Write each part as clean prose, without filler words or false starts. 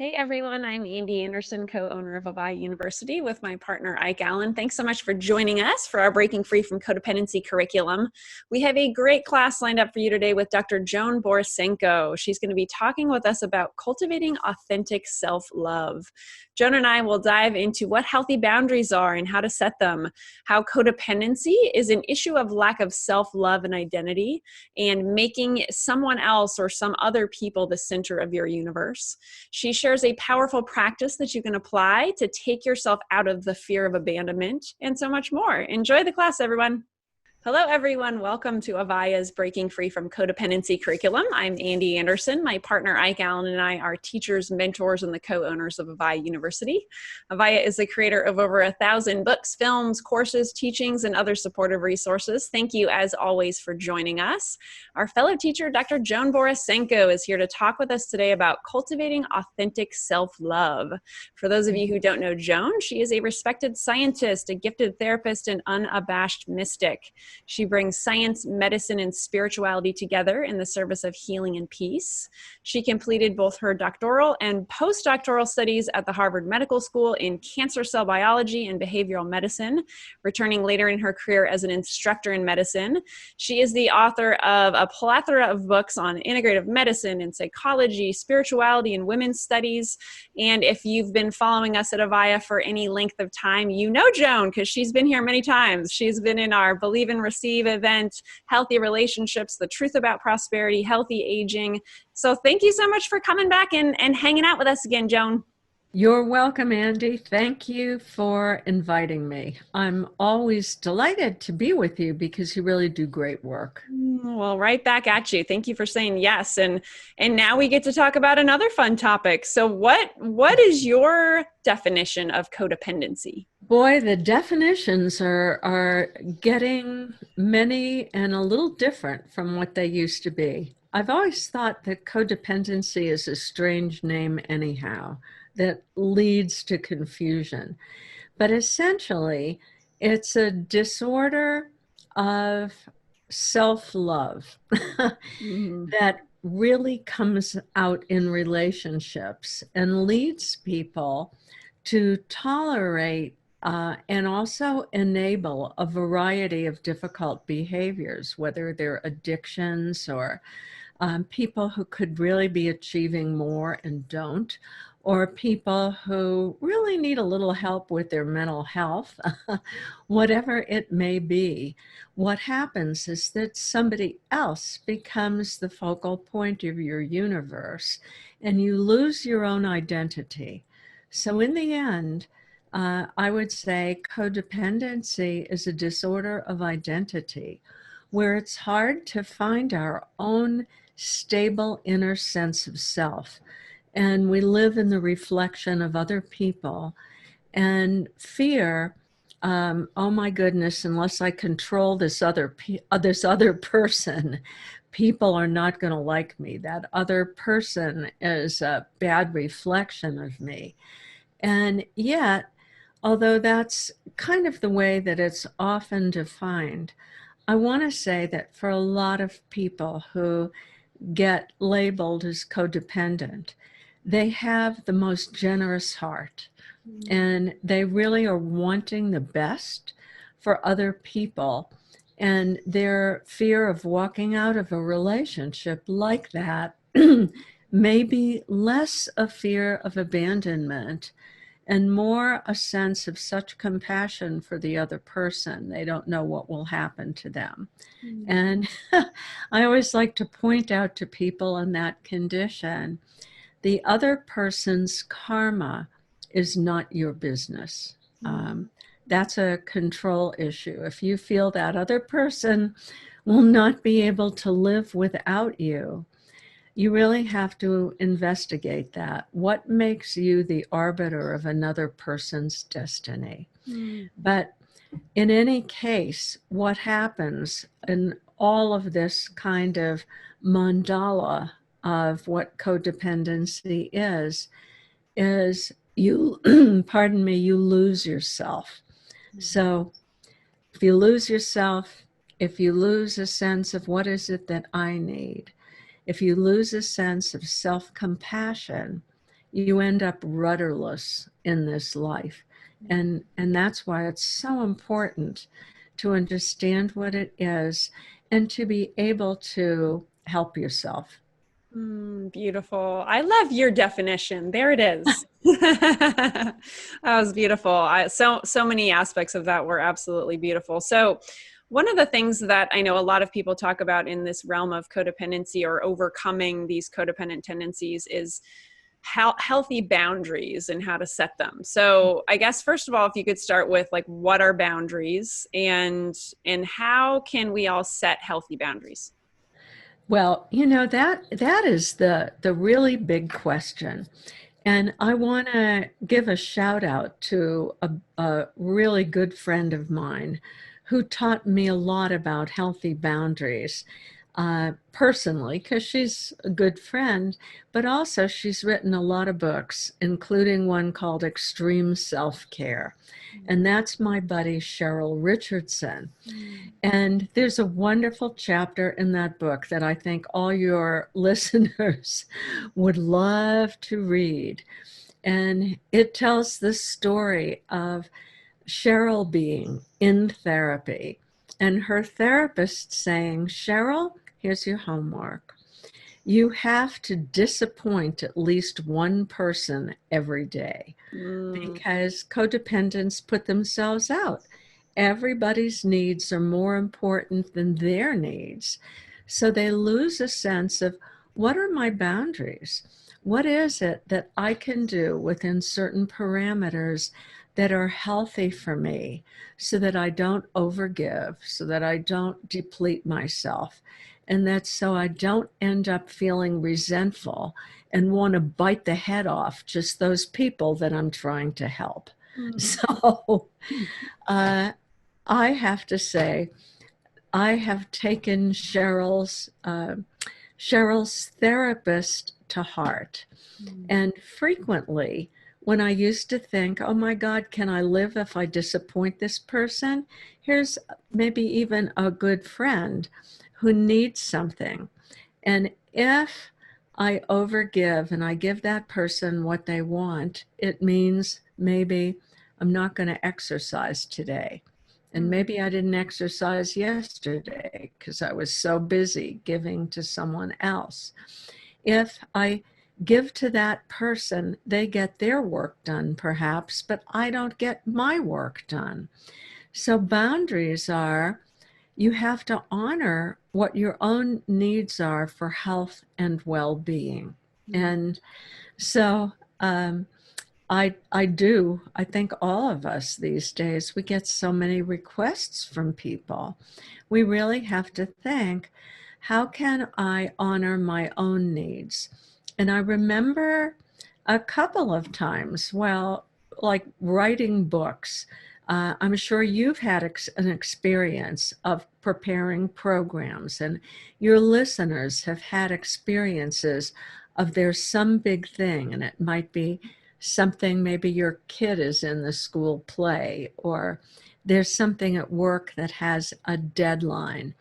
Hey everyone, I'm Andy Anderson, co-owner of AVAIYA University with my partner Ike Allen. Thanks so much for joining us for our Breaking Free from Codependency curriculum. We have a great class lined up for you today with Dr. Joan Borysenko. She's going to be talking with us about cultivating authentic self-love. Joan and I will dive into what healthy boundaries are and how to set them, how codependency is an issue of lack of self-love and identity, and making someone else or some other people the center of your universe. She shares a powerful practice that you can apply to take yourself out of the fear of abandonment and so much more. Enjoy the class, everyone. Hello, everyone. Welcome to AVAIYA's Breaking Free from Codependency curriculum. I'm Andy Anderson. My partner, Ike Allen, and I are teachers, mentors, and the co-owners of AVAIYA University. AVAIYA is the creator of over 1,000 books, films, courses, teachings, and other supportive resources. Thank you, as always, for joining us. Our fellow teacher, Dr. Joan Borysenko, is here to talk with us today about cultivating authentic self-love. For those of you who don't know Joan, she is a respected scientist, a gifted therapist, and unabashed mystic. She brings science, medicine, and spirituality together in the service of healing and peace. She completed both her doctoral and postdoctoral studies at the Harvard Medical School in cancer cell biology and behavioral medicine, returning later in her career as an instructor in medicine. She is the author of a plethora of books on integrative medicine and psychology, spirituality, and women's studies. And if you've been following us at AVAIYA for any length of time, you know Joan because she's been here many times. She's been in our Believe and Receive event, Healthy Relationships, The Truth About Prosperity, Healthy Aging. So thank you so much for coming back and hanging out with us again, Joan. You're welcome, Andy. Thank you for inviting me. I'm always delighted to be with you because you really do great work. Well, right back at you. Thank you for saying yes. And now we get to talk about another fun topic. So what is your definition of codependency? Boy, the definitions are getting many and a little different from what they used to be. I've always thought that codependency is a strange name anyhow, that leads to confusion. But essentially, it's a disorder of self-love that really comes out in relationships and leads people to tolerate and also enable a variety of difficult behaviors, whether they're addictions or people who could really be achieving more and don't, or people who really need a little help with their mental health, whatever it may be. What happens is that somebody else becomes the focal point of your universe and you lose your own identity. So in the end, I would say codependency is a disorder of identity where it's hard to find our own stable inner sense of self. And we live in the reflection of other people and fear, oh my goodness, unless I control this other person, people are not going to like me. That other person is a bad reflection of me. And yet, although that's kind of the way that it's often defined, I want to say that for a lot of people who get labeled as codependent, they have the most generous heart and they really are wanting the best for other people. And their fear of walking out of a relationship like that may be less a fear of abandonment and more a sense of such compassion for the other person. They don't know what will happen to them. And I always like to point out to people in that condition, the other person's karma is not your business. That's a control issue. If you feel that other person will not be able to live without you, you really have to investigate that. What makes you the arbiter of another person's destiny? But in any case, what happens in all of this kind of mandala of what codependency is you, pardon me, you lose yourself. So if you lose yourself, if you lose a sense of what is it that I need, if you lose a sense of self-compassion, you end up rudderless in this life. And that's why it's so important to understand what it is and to be able to help yourself. Beautiful. I love your definition. There it is. That was beautiful. So many aspects of that were absolutely beautiful. So one of the things that I know a lot of people talk about in this realm of codependency or overcoming these codependent tendencies is how healthy boundaries and how to set them. So I guess first of all, if you could start with like what are boundaries and how can we all set healthy boundaries? Well, that is the really big question. And I want to give a shout out to a really good friend of mine who taught me a lot about healthy boundaries, personally, because she's a good friend, but also she's written a lot of books, including one called Extreme Self-Care. And that's my buddy Cheryl Richardson. And there's a wonderful chapter in that book that I think all your listeners would love to read. And it tells the story of Cheryl being in therapy and her therapist saying, Cheryl, here's your homework. You have to disappoint at least one person every day because codependents put themselves out. Everybody's needs are more important than their needs. So they lose a sense of what are my boundaries? What is it that I can do within certain parameters that are healthy for me so that I don't overgive, so that I don't deplete myself, and that's so I don't end up feeling resentful and want to bite the head off just those people that I'm trying to help. So uh, I have to say, I have taken Cheryl's therapist to heart. And frequently, when I used to think, oh my God, can I live if I disappoint this person? Here's maybe even a good friend who needs something. And if I overgive and I give that person what they want, it means maybe I'm not going to exercise today. And maybe I didn't exercise yesterday because I was so busy giving to someone else. If I give to that person, they get their work done perhaps, but I don't get my work done. So boundaries are, you have to honor what your own needs are for health and well-being. And so I think all of us these days, we get so many requests from people. We really have to think, how can I honor my own needs? And I remember a couple of times, well, like writing books. I'm sure you've had an experience of preparing programs, and your listeners have had experiences of there's some big thing, and it might be something, maybe your kid is in the school play, or there's something at work that has a deadline,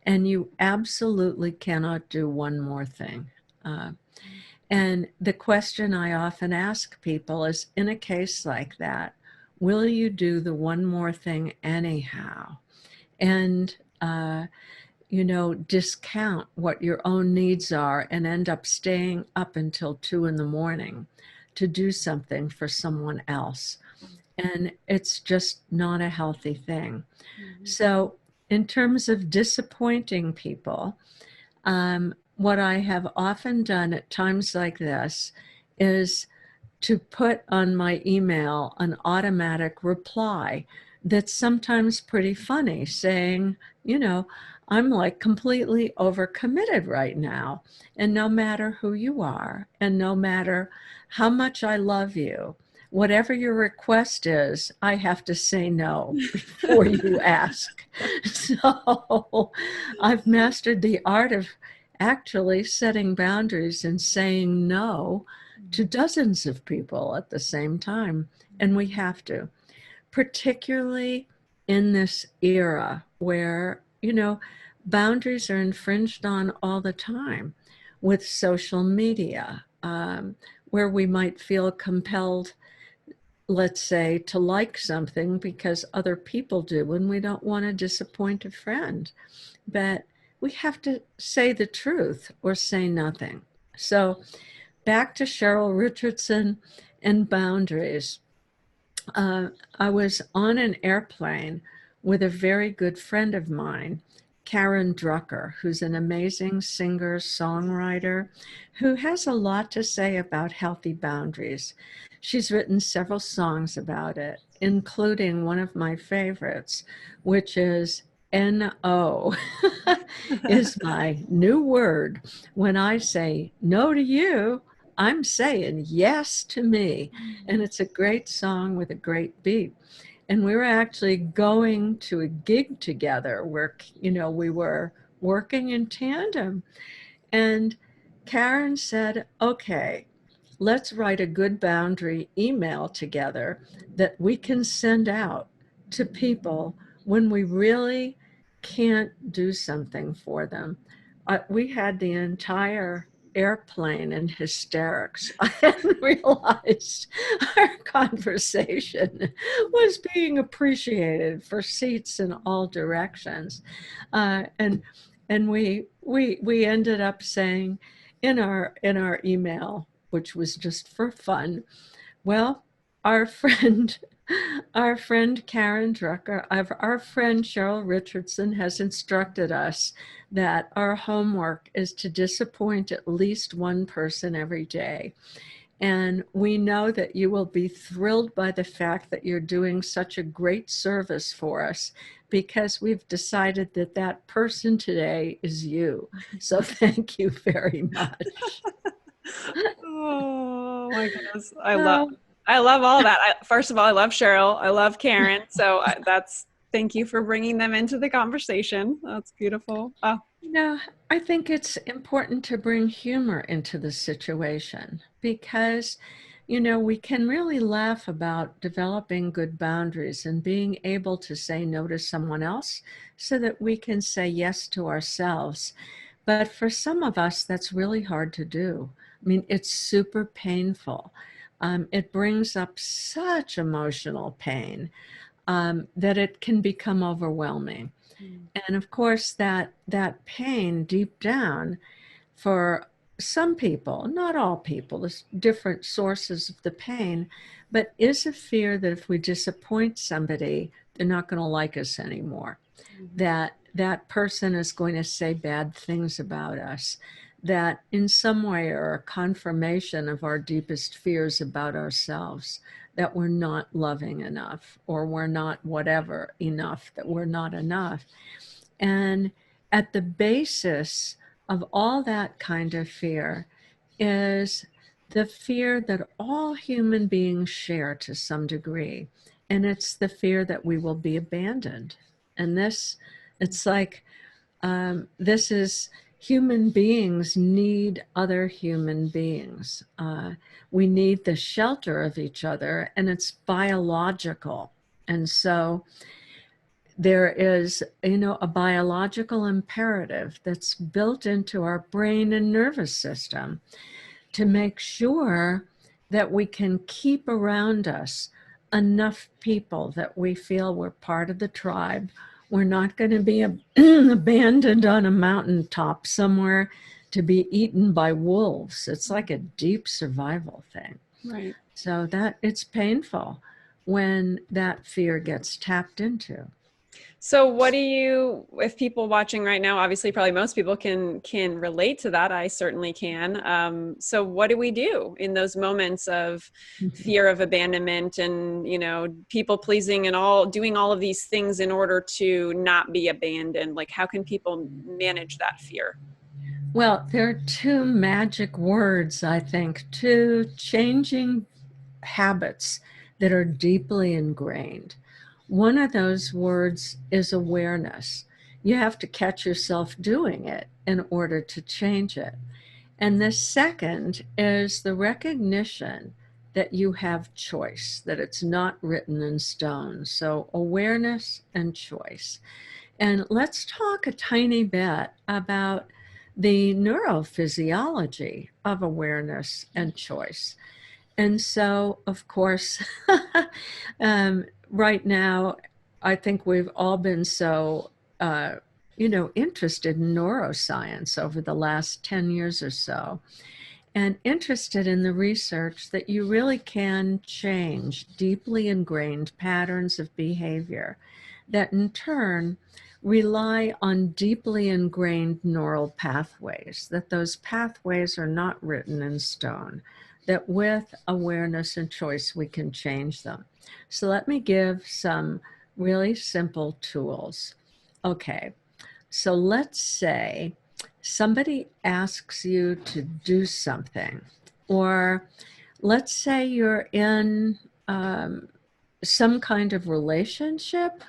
and you absolutely cannot do one more thing. And the question I often ask people is, in a case like that, will you do the one more thing anyhow? And, discount what your own needs are and end up staying up until 2 a.m. to do something for someone else. And it's just not a healthy thing. So in terms of disappointing people, what I have often done at times like this is to put on my email an automatic reply that's sometimes pretty funny, saying, I'm like completely overcommitted right now. And no matter who you are, and no matter how much I love you, whatever your request is, I have to say no before you ask. So I've mastered the art of actually setting boundaries and saying no to dozens of people at the same time. And we have to, particularly in this era where, boundaries are infringed on all the time with social media, where we might feel compelled, let's say, to like something because other people do, and we don't want to disappoint a friend. But we have to say the truth or say nothing. So back to Cheryl Richardson and boundaries. I was on an airplane with a very good friend of mine, Karen Drucker, who's an amazing singer, songwriter, who has a lot to say about healthy boundaries. She's written several songs about it, including one of my favorites, which is NO, is my new word. When I say no to you, I'm saying yes to me. And it's a great song with a great beat. And we were actually going to a gig together where, we were working in tandem. And Karen said, okay, let's write a good boundary email together that we can send out to people when we really can't do something for them. We had the entire airplane in hysterics. I hadn't realized our conversation was being appreciated for seats in all directions. And we ended up saying in our email, which was just for fun, well, our friend our friend Karen Drucker, our friend Cheryl Richardson has instructed us that our homework is to disappoint at least one person every day. And we know that you will be thrilled by the fact that you're doing such a great service for us, because we've decided that that person today is you. So thank you very much. Oh my goodness. Uh, I love all that. First of all, I love Cheryl. I love Karen. So thank you for bringing them into the conversation. That's beautiful. Oh, You know, I think it's important to bring humor into the situation because, we can really laugh about developing good boundaries and being able to say no to someone else so that we can say yes to ourselves. But for some of us, that's really hard to do. I mean, it's super painful. It brings up such emotional pain that it can become overwhelming. And of course, that pain deep down, for some people, not all people, there's different sources of the pain, but is a fear that if we disappoint somebody, they're not going to like us anymore. That that person is going to say bad things about us, that in some way are a confirmation of our deepest fears about ourselves, that we're not loving enough, or we're not whatever enough, that we're not enough. And at the basis of all that kind of fear is the fear that all human beings share to some degree. And it's the fear that we will be abandoned. And it's like, this is human beings need other human beings. We need the shelter of each other, and it's biological. And so there is, a biological imperative that's built into our brain and nervous system to make sure that we can keep around us enough people that we feel we're part of the tribe. We're not going to be abandoned on a mountaintop somewhere to be eaten by wolves. It's like a deep survival thing. right. So that it's painful when that fear gets tapped into. So if people watching right now, obviously probably most people can relate to that. I certainly can. So what do we do in those moments of fear of abandonment and, people pleasing and doing all of these things in order to not be abandoned? Like, how can people manage that fear? Well, there are two magic words, I think, two changing habits that are deeply ingrained. One of those words is awareness. You have to catch yourself doing it in order to change it. And the second is the recognition that you have choice, that it's not written in stone. So, awareness and choice. And let's talk a tiny bit about the neurophysiology of awareness and choice. And so, of course, right now, I think we've all been so, interested in neuroscience over the last 10 years or so, and interested in the research that you really can change deeply ingrained patterns of behavior that in turn rely on deeply ingrained neural pathways, that those pathways are not written in stone, that with awareness and choice we can change them. So let me give some really simple tools. Okay, so let's say somebody asks you to do something, or let's say you're in some kind of relationship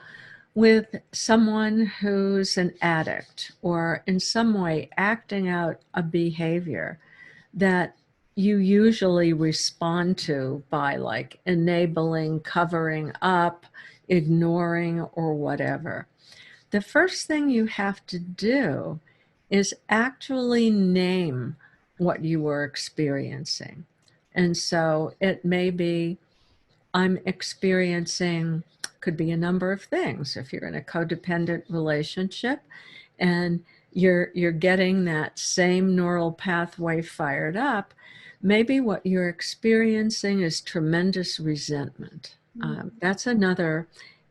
with someone who's an addict or in some way acting out a behavior that you usually respond to by like enabling, covering up, ignoring, or whatever. The first thing you have to do is actually name what you were experiencing. And so it may be, I'm experiencing, could be a number of things. If you're in a codependent relationship and you're getting that same neural pathway fired up, maybe what you're experiencing is tremendous resentment. That's another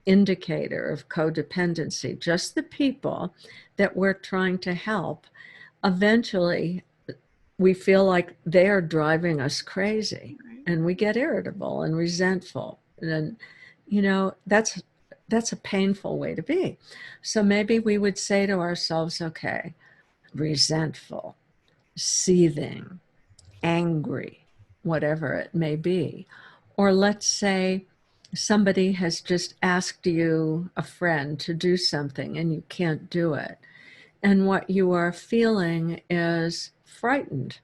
indicator of codependency. Just the people that we're trying to help, eventually we feel like they are driving us crazy, and we get irritable and resentful. And, that's a painful way to be. So maybe we would say to ourselves, okay, resentful, seething, angry, whatever it may be. Or let's say somebody has just asked you, a friend, to do something and you can't do it. And what you are feeling is frightened.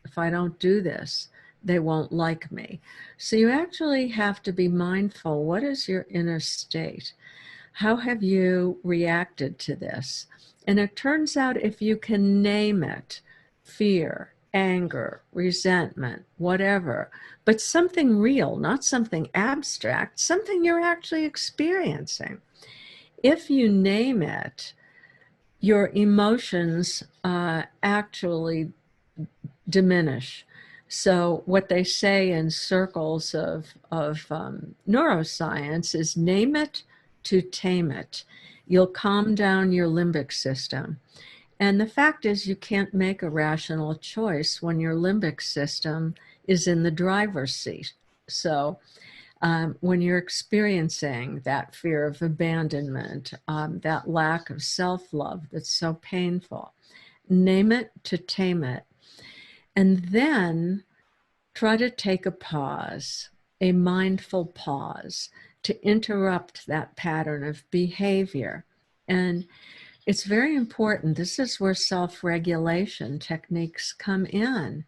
If I don't do this, they won't like me. So you actually have to be mindful. What is your inner state? How have you reacted to this? And it turns out if you can name it, fear, anger, resentment, whatever, but something real, not something abstract, something you're actually experiencing. If you name it, your emotions actually diminish. So what they say in circles of neuroscience is name it to tame it. You'll calm down your limbic system. And the fact is you can't make a rational choice when your limbic system is in the driver's seat. So when you're experiencing that fear of abandonment, that lack of self-love that's so painful, name it to tame it. And then try to take a pause, a mindful pause, to interrupt that pattern of behavior. And it's very important. This is where self-regulation techniques come in.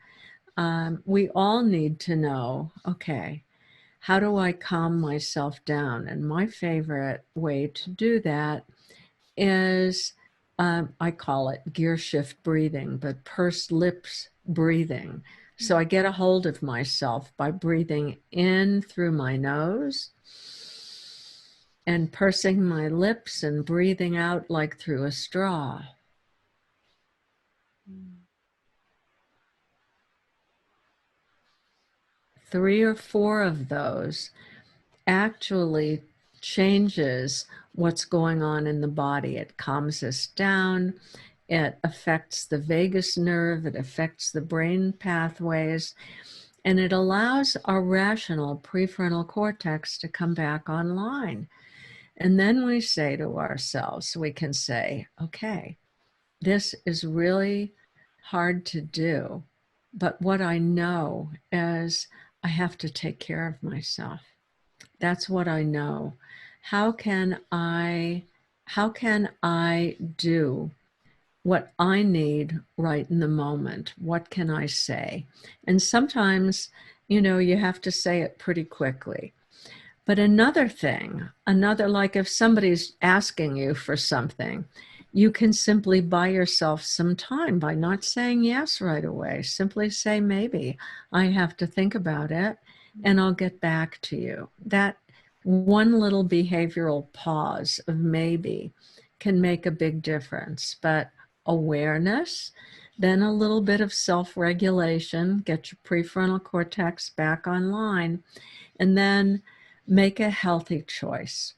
We all need to know, okay, how do I calm myself down? And my favorite way to do that is, I call it gear shift breathing, but pursed lips breathing. So I get a hold of myself by breathing in through my nose and pursing my lips and breathing out like through a straw. 3 or 4 of those actually changes what's going on in the body. It calms us down. It affects the vagus nerve. It affects the brain pathways. And it allows our rational prefrontal cortex to come back online. And then we say to ourselves, we can say, okay, this is really hard to do, but what I know is I have to take care of myself. That's what I know. How can I do what I need right in the moment? What can I say? And sometimes, you have to say it pretty quickly. But another thing, like if somebody's asking you for something you can simply buy yourself some time by not saying yes right away. Simply say maybe. I have to think about it and I'll get back to you. That one little behavioral pause of maybe can make a big difference. But awareness, then a little bit of self-regulation, get your prefrontal cortex back online, and then make a healthy choice.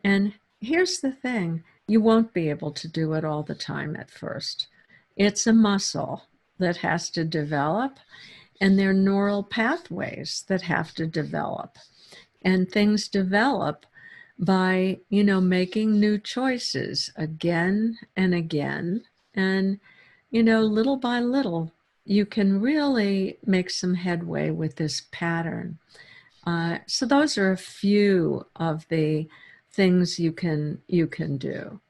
And here's the thing, you won't be able to do it all the time at first. It's a muscle that has to develop, and there are neural pathways that have to develop. And things develop by, making new choices again and again. And, little by little, you can really make some headway with this pattern. So those are a few of the things you can do.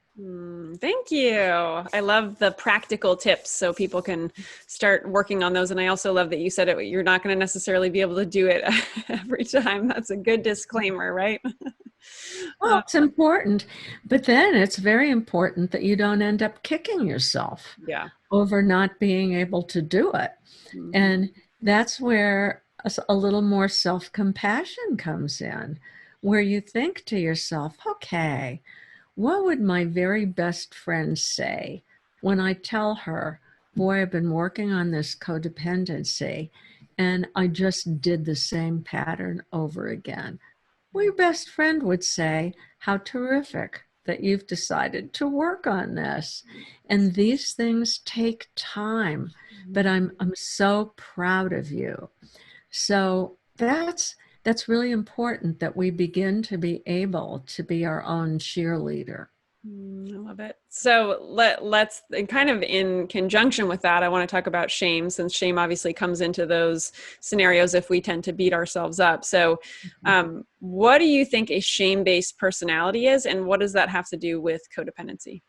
Thank you. I love the practical tips so people can start working on those. And I also love that you said you're not going to necessarily be able to do it every time. That's a good disclaimer, right? Well, it's important, but then it's very important that you don't end up kicking yourself over not being able to do it. Mm-hmm. And that's where a little more self-compassion comes in, where you think to yourself, okay, what would my very best friend say when I tell her, boy, I've been working on this codependency and I just did the same pattern over again? Well, your best friend would say, how terrific that you've decided to work on this. And these things take time, but I'm so proud of you. So that's really important, that we begin to be able to be our own cheerleader. I love it. So let's kind of in conjunction with that, I want to talk about shame, since shame obviously comes into those scenarios if we tend to beat ourselves up. So what do you think a shame-based personality is, and what does that have to do with codependency?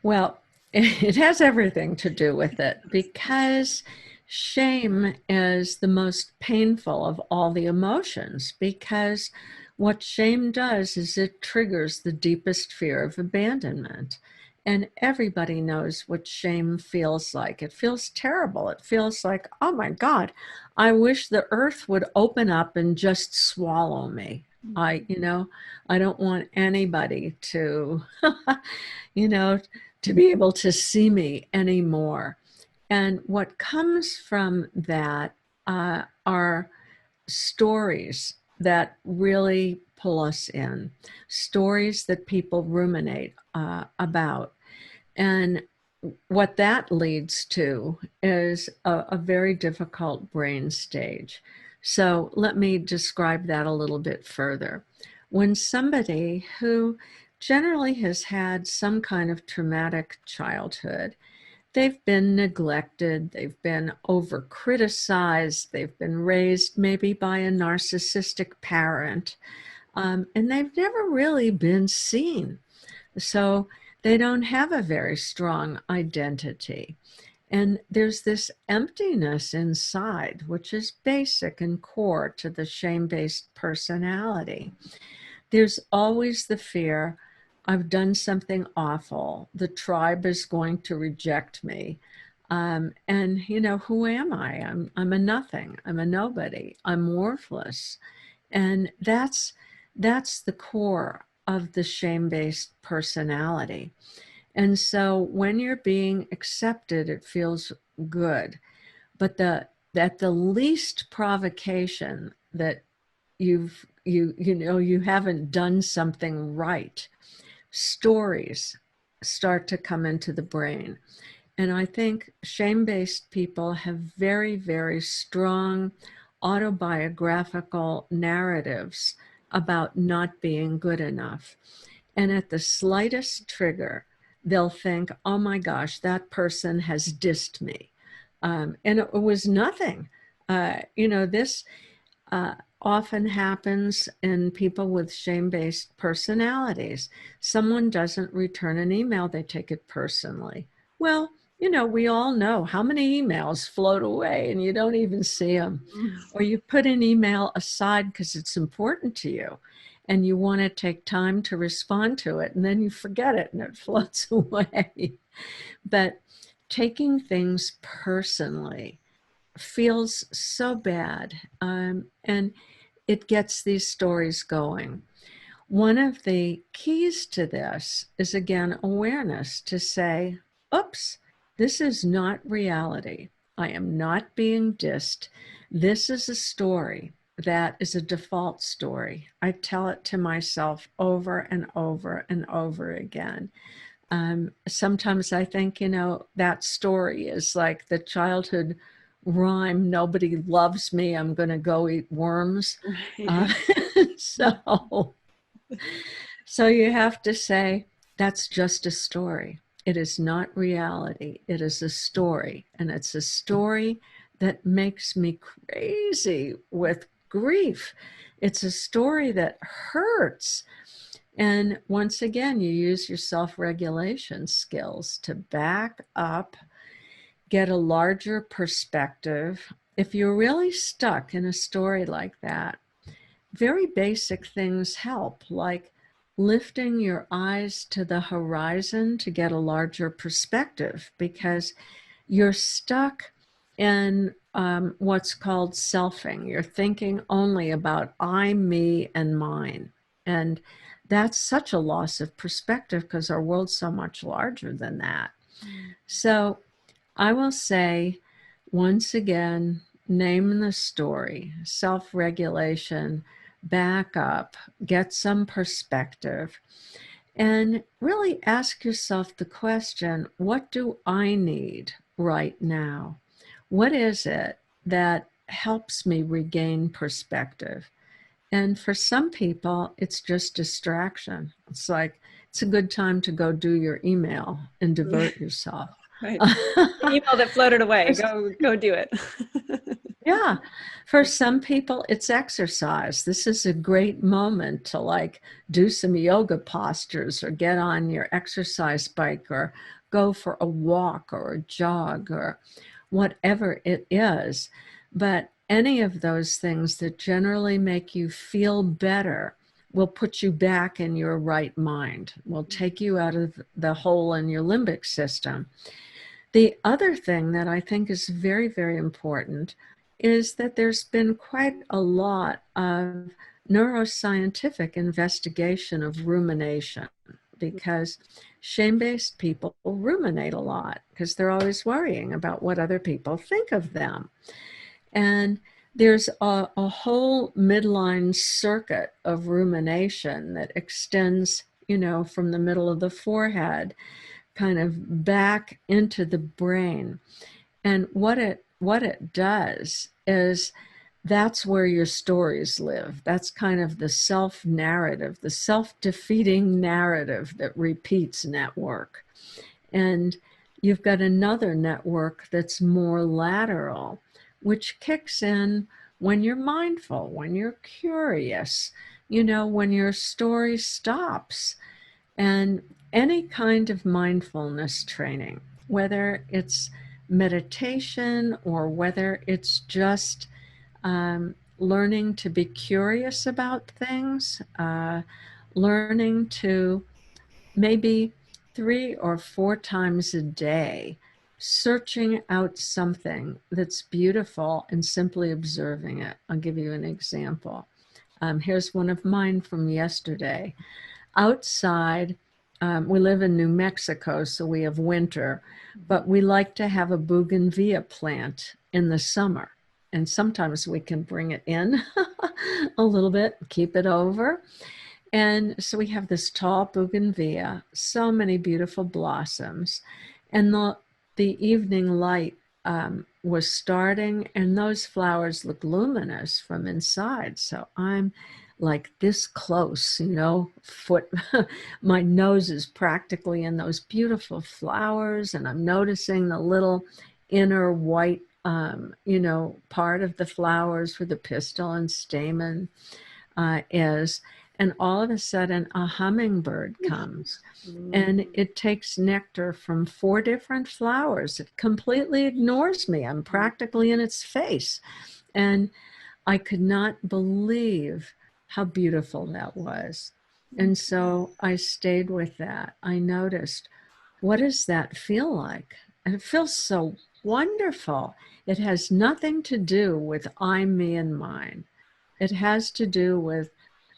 Well, it has everything to do with it, because shame is the most painful of all the emotions, because what shame does is it triggers the deepest fear of abandonment. And everybody knows what shame feels like. It feels terrible. It feels like, oh my God, I wish the earth would open up and just swallow me. I don't want anybody to, to be able to see me anymore. And what comes from that are stories that really pull us in, stories that people ruminate about. And what that leads to is a very difficult brain stage. So let me describe that a little bit further. When somebody who generally has had some kind of traumatic childhood, they've been neglected, they've been over-criticized, they've been raised maybe by a narcissistic parent, and they've never really been seen. So they don't have a very strong identity. And there's this emptiness inside, which is basic and core to the shame-based personality. There's always the fear, I've done something awful. The tribe is going to reject me. And who am I? I'm a nothing. I'm a nobody. I'm worthless. And that's the core of the shame-based personality. And so when you're being accepted, it feels good. But at the least provocation that you haven't done something right, stories start to come into the brain. And I think shame-based people have very, very strong autobiographical narratives about not being good enough. And at the slightest trigger, they'll think, oh my gosh, that person has dissed me. And it was nothing. This often happens in people with shame-based personalities. Someone doesn't return an email, they take it personally. Well, you know, we all know how many emails float away and you don't even see them. Or you put an email aside because it's important to you and you want to take time to respond to it, and then you forget it and it floats away. But taking things personally feels so bad, and it gets these stories going. One of the keys to this is, again, awareness, to say, oops, this is not reality. I am not being dissed. This is a story that is a default story. I tell it to myself over and over and over again. Sometimes I think, you know, that story is like the childhood rhyme, nobody loves me, I'm going to go eat worms. Uh, so so you have to say, that's just a story. It is not reality. It is a story. And it's a story that makes me crazy with grief. It's a story that hurts. And once again, you use your self-regulation skills to back up, get a larger perspective. If you're really stuck in a story like that, very basic things help, like lifting your eyes to the horizon to get a larger perspective, because you're stuck in what's called selfing. You're thinking only about I, me, and mine. And that's such a loss of perspective because our world's so much larger than that. So I will say, once again, name the story, self-regulation, back up, get some perspective, and really ask yourself the question, what do I need right now? What is it that helps me regain perspective? And for some people, it's just distraction. It's like, it's a good time to go do your email and divert yourself. Right. The email that floated away, go do it. Yeah, for some people, it's exercise. This is a great moment to like do some yoga postures or get on your exercise bike or go for a walk or a jog or whatever it is. But any of those things that generally make you feel better will put you back in your right mind, will take you out of the hole in your limbic system. The other thing that I think is very, very important is that there's been quite a lot of neuroscientific investigation of rumination, because shame-based people ruminate a lot because they're always worrying about what other people think of them. And there's a whole midline circuit of rumination that extends, you know, from the middle of the forehead kind of back into the brain. And what it does is, that's where your stories live. That's kind of the self-narrative, the self-defeating narrative that repeats network. And you've got another network that's more lateral, which kicks in when you're mindful, when you're curious, you know, when your story stops. And any kind of mindfulness training, whether it's meditation or whether it's just learning to be curious about things, learning to maybe 3 or 4 times a day, searching out something that's beautiful and simply observing it. I'll give you an example. Here's one of mine from yesterday. Outside, we live in New Mexico, so we have winter, but we like to have a bougainvillea plant in the summer. And sometimes we can bring it in a little bit, keep it over. And so we have this tall bougainvillea, so many beautiful blossoms. And the evening light was starting, and those flowers look luminous from inside. So I'm like this close, you know, my nose is practically in those beautiful flowers, and I'm noticing the little inner white, you know, part of the flowers where the pistil and stamen is. and all of a sudden a hummingbird comes and it takes nectar from 4 different flowers. It completely ignores me. I'm practically in its face. And I could not believe how beautiful that was. And so I stayed with that. I noticed, what does that feel like? And it feels so wonderful. It has nothing to do with I, me, and mine. It has to do with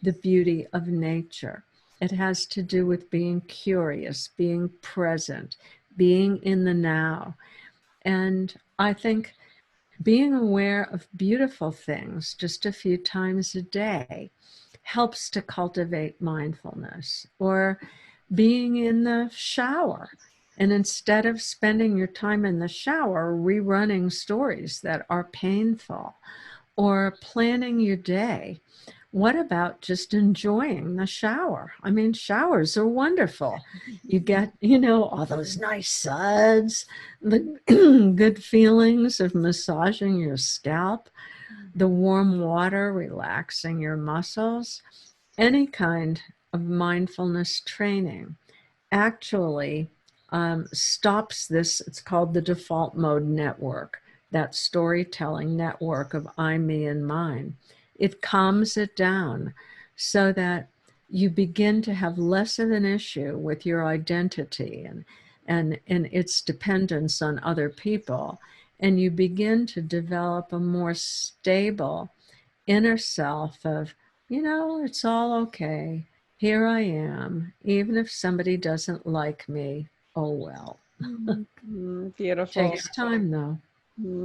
the beauty of nature. It has to do with being curious, being present, being in the now. And I think being aware of beautiful things just a few times a day helps to cultivate mindfulness. Or being in the shower, and instead of spending your time in the shower rerunning stories that are painful, or planning your day, what about just enjoying the shower? I mean, showers are wonderful. You get, all those nice suds, the good feelings of massaging your scalp, the warm water relaxing your muscles. Any kind of mindfulness training actually stops this. It's called the default mode network, that storytelling network of I, me, and mine. It calms it down so that you begin to have less of an issue with your identity and its dependence on other people. And you begin to develop a more stable inner self of, it's all okay. Here I am, even if somebody doesn't like me. Oh, well. Beautiful. Takes time, though.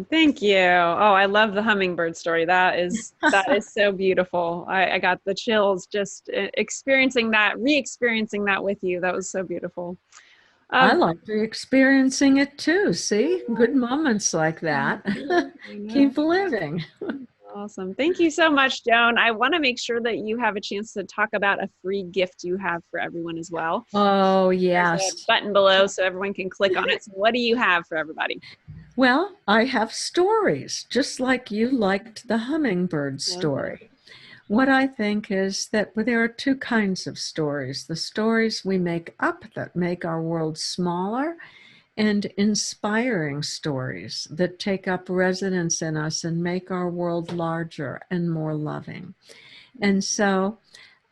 Thank you. Oh, I love the hummingbird story. That is so beautiful. I got the chills just experiencing that, re-experiencing that with you. That was so beautiful. I like experiencing it too. See, good moments like that. Keep living. Awesome. Thank you so much, Joan. I want to make sure that you have a chance to talk about a free gift you have for everyone as well. Oh, yes. There's a button below so everyone can click on it. So what do you have for everybody? Well, I have stories, just like you liked the hummingbird story. What I think is that there are 2 kinds of stories: the stories we make up that make our world smaller, and inspiring stories that take up residence in us and make our world larger and more loving. And so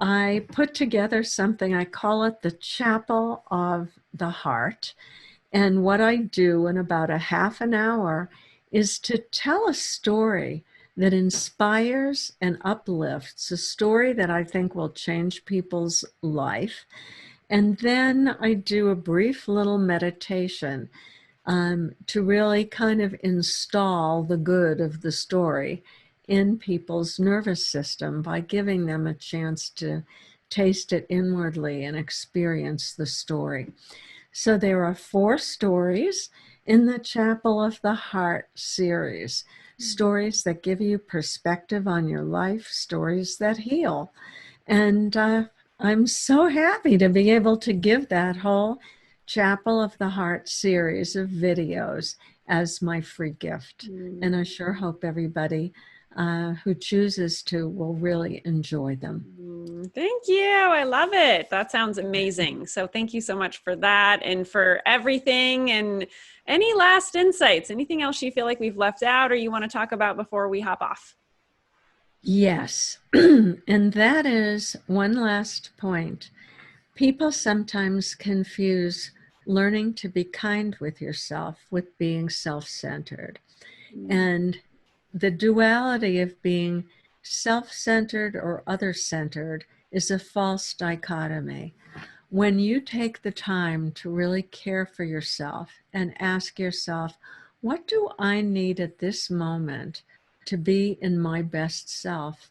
I put together something, I call it the Chapel of the Heart. And what I do in about a half an hour is to tell a story that inspires and uplifts, a story that I think will change people's life. And then I do a brief little meditation to really kind of install the good of the story in people's nervous system by giving them a chance to taste it inwardly and experience the story. So there are 4 stories in the Chapel of the Heart series, stories that give you perspective on your life, stories that heal. And I'm so happy to be able to give that whole Chapel of the Heart series of videos as my free gift. And I sure hope everybody who chooses to will really enjoy them. Thank you. I love it. That sounds amazing. So thank you so much for that and for everything. And any last insights, anything else you feel like we've left out or you want to talk about before we hop off? Yes. And that is one last point. People sometimes confuse learning to be kind with yourself with being self-centered. And the duality of being self-centered or other-centered is a false dichotomy. When you take the time to really care for yourself and ask yourself, what do I need at this moment to be in my best self?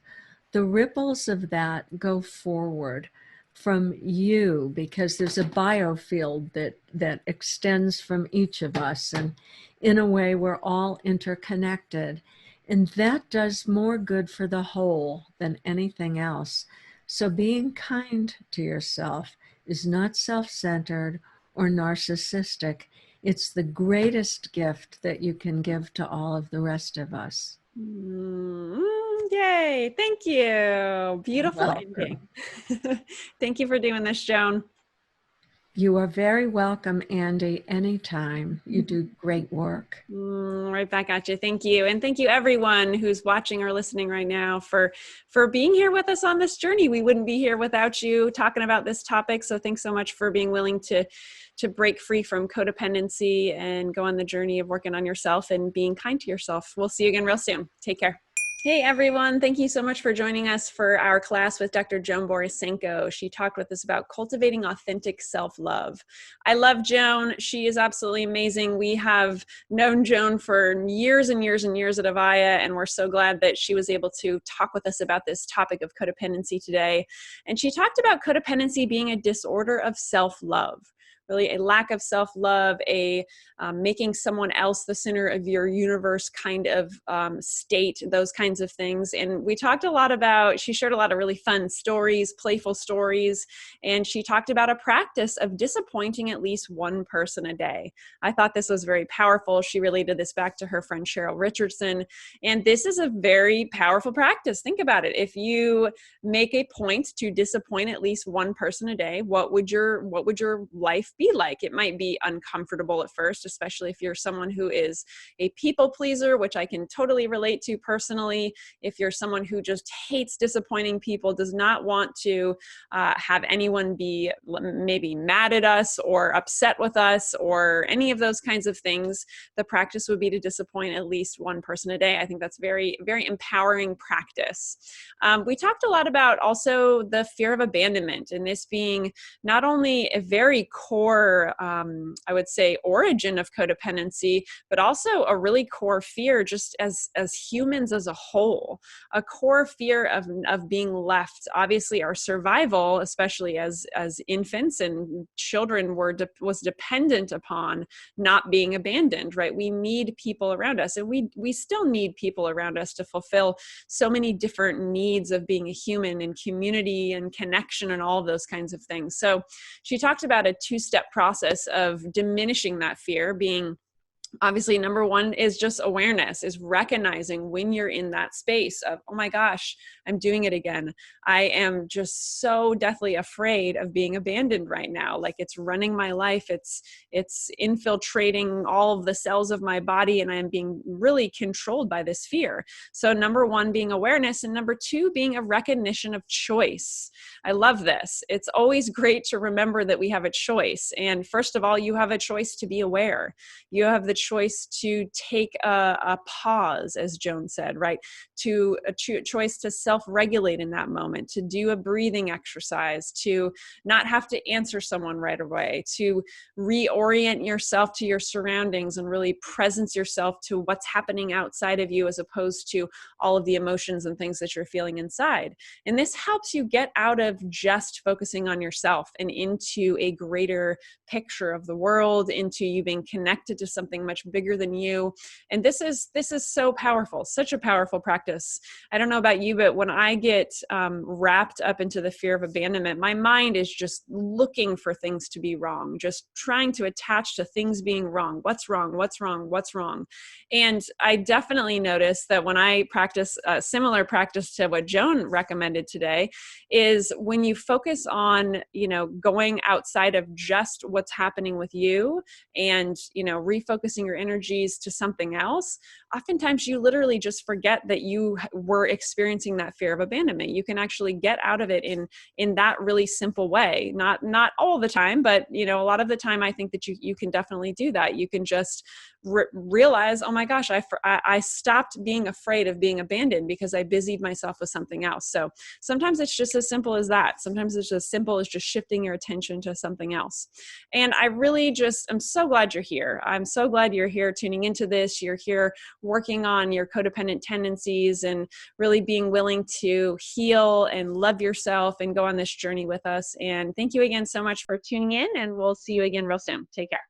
The ripples of that go forward from you, because there's a biofield that extends from each of us, and in a way we're all interconnected, and that does more good for the whole than anything else. So being kind to yourself is not self-centered or narcissistic. It's the greatest gift that you can give to all of the rest of us. Yay. Thank you. You're Beautiful ending. welcome. Thank you for doing this, Joan. You are very welcome, Andy, anytime. You do great work. Right back at you. Thank you. And thank you everyone who's watching or listening right now for being here with us on this journey. We wouldn't be here without you talking about this topic. So thanks so much for being willing to break free from codependency and go on the journey of working on yourself and being kind to yourself. We'll see you again real soon. Take care. Hey everyone, thank you so much for joining us for our class with Dr. Joan Borysenko. She talked with us about cultivating authentic self-love. I love Joan. She is absolutely amazing. We have known Joan for years and years and years at AVAIYA, and we're so glad that she was able to talk with us about this topic of codependency today. And she talked about codependency being a disorder of self-love. Really a lack of self-love, making someone else the center of your universe kind of state, those kinds of things. And we talked a lot about, she shared a lot of really fun stories, playful stories, and she talked about a practice of disappointing at least one person a day. I thought this was very powerful. She related this back to her friend Cheryl Richardson, and this is a very powerful practice. Think about it. If you make a point to disappoint at least one person a day, what would your life be like? It might be uncomfortable at first, especially if you're someone who is a people pleaser, which I can totally relate to personally. If you're someone who just hates disappointing people, does not want to have anyone be maybe mad at us or upset with us or any of those kinds of things, the practice would be to disappoint at least one person a day. I think that's very, very empowering practice. We talked a lot about also the fear of abandonment, and this being not only a very core, I would say, origin of codependency, but also a really core fear just as humans as a whole, a core fear of being left. Obviously our survival, especially as infants and children, was dependent upon not being abandoned, right? We need people around us, and we still need people around us to fulfill so many different needs of being a human and community and connection and all of those kinds of things. So she talked about a two-step process of diminishing that fear, being obviously number one is just awareness, is recognizing when you're in that space of, oh my gosh, I'm doing it again. I am just so deathly afraid of being abandoned right now. Like it's running my life. It's infiltrating all of the cells of my body, and I am being really controlled by this fear. So number one being awareness, and number two being a recognition of choice. I love this. It's always great to remember that we have a choice. And first of all, you have a choice to be aware. You have the choice to take a pause, as Joan said, right? To a choice to self-regulate in that moment, to do a breathing exercise, to not have to answer someone right away, to reorient yourself to your surroundings and really presence yourself to what's happening outside of you as opposed to all of the emotions and things that you're feeling inside. And this helps you get out of just focusing on yourself and into a greater picture of the world, into you being connected to something much bigger than you. And this is so powerful, such a powerful practice. I don't know about you, but when I get wrapped up into the fear of abandonment, my mind is just looking for things to be wrong, just trying to attach to things being wrong. What's wrong? What's wrong? What's wrong? And I definitely noticed that when I practice a similar practice to what Joan recommended today, is when you focus on, going outside of just what's happening with you and, refocusing your energies to something else, oftentimes you literally just forget that you were experiencing that fear of abandonment. You can actually get out of it in that really simple way. Not all the time, but a lot of the time I think that you can definitely do that. You can just realize, oh my gosh, I stopped being afraid of being abandoned because I busied myself with something else. So sometimes it's just as simple as that. Sometimes it's as simple as just shifting your attention to something else. And I really I'm so glad you're here. I'm so glad you're here tuning into this. You're here working on your codependent tendencies and really being willing to heal and love yourself and go on this journey with us. And thank you again so much for tuning in, and we'll see you again real soon. Take care.